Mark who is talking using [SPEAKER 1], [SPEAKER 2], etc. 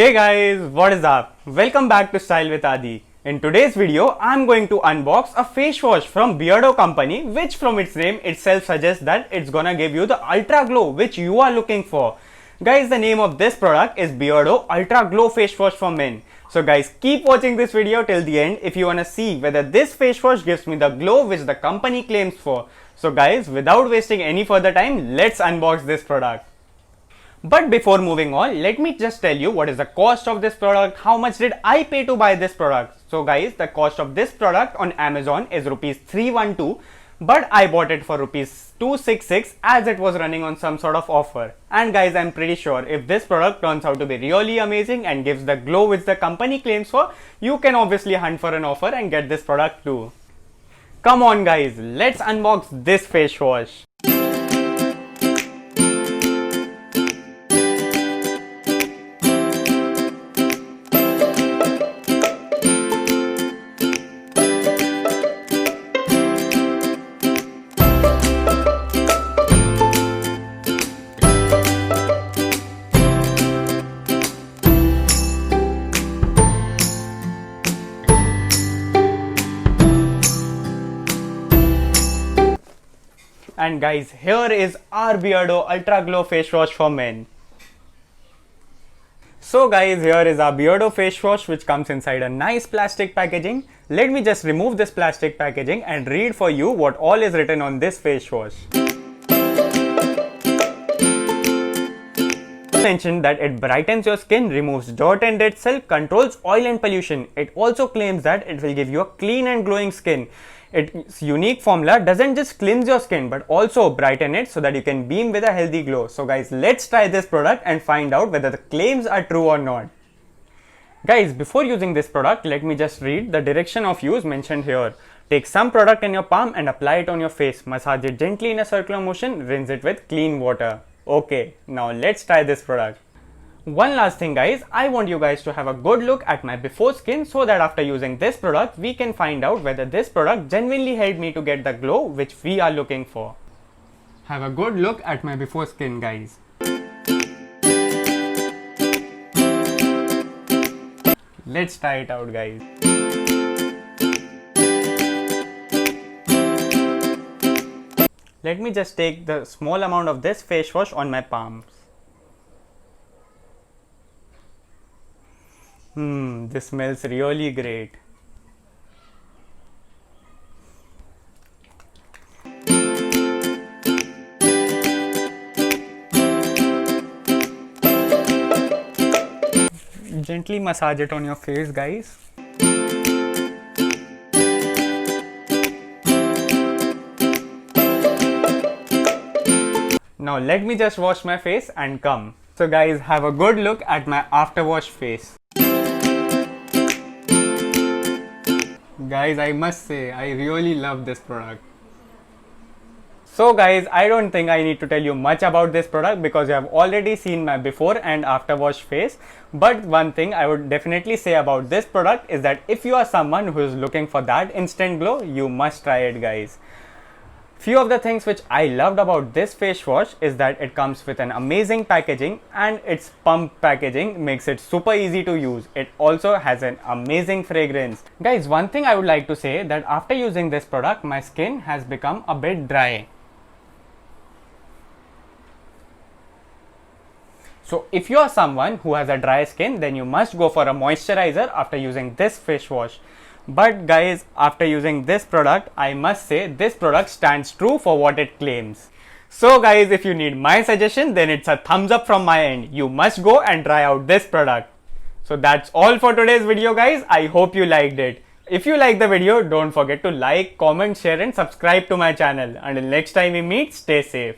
[SPEAKER 1] Hey guys, what is up? Welcome back to Style with Adi. In today's video, I'm going to unbox a face wash from Beardo company, which from its name itself suggests that it's gonna give you the ultra glow which you are looking for. Guys, the name of this product is Beardo Ultra Glow Face Wash for Men. So guys, keep watching this video till the end if you wanna see whether this face wash gives me the glow which the company claims for. So guys, without wasting any further time, let's unbox this product. But before moving on, let me just tell you what is the cost of this product, how much did I pay to buy this product. So guys, the cost of this product on Amazon is rupees 312, but I bought it for rupees 266 as it was running on some sort of offer. And guys, I'm pretty sure if this product turns out to be really amazing and gives the glow which the company claims for, you can obviously hunt for an offer and get this product too. Come on guys, let's unbox this face wash. And guys, here is our Beardo Ultra Glow Face Wash for Men. So guys, here is our Beardo face wash which comes inside a nice plastic packaging. Let me just remove this plastic packaging and read for you what all is written on this face wash. Mentioned that it brightens your skin, removes dirt and dead cell, controls oil and pollution. It also claims that it will give you a clean and glowing skin. Its unique formula doesn't just cleanse your skin but also brighten it so that you can beam with a healthy glow. So guys, let's try this product and find out whether the claims are true or not. Guys, before using this product, let me just read the direction of use mentioned here. Take some product in your palm and apply it on your face. Massage it gently in a circular motion. Rinse it with clean water. Okay, now let's try this product. One last thing guys, I want you guys to have a good look at my before skin so that after using this product, we can find out whether this product genuinely helped me to get the glow which we are looking for. Have a good look at my before skin guys. Let's try it out guys. Let me just take the small amount of this face wash on my palms. This smells really great. Gently massage it on your face guys. Now let me just wash my face and come. So guys, have a good look at my after wash face. Guys, I must say, I really love this product. So guys, I don't think I need to tell you much about this product because you have already seen my before and after wash face. But one thing I would definitely say about this product is that if you are someone who is looking for that instant glow, you must try it guys. Few of the things which I loved about this face wash is that it comes with an amazing packaging and its pump packaging makes it super easy to use. It also has an amazing fragrance. Guys, one thing I would like to say that after using this product, my skin has become a bit dry. So if you are someone who has a dry skin, then you must go for a moisturizer after using this face wash. But guys, after using this product, I must say this product stands true for what it claims. So guys, if you need my suggestion, then it's a thumbs up from my end. You must go and try out this product. So that's all for today's video guys. I hope you liked it. If you like the video, don't forget to like, comment, share and subscribe to my channel. Until next time we meet, stay safe.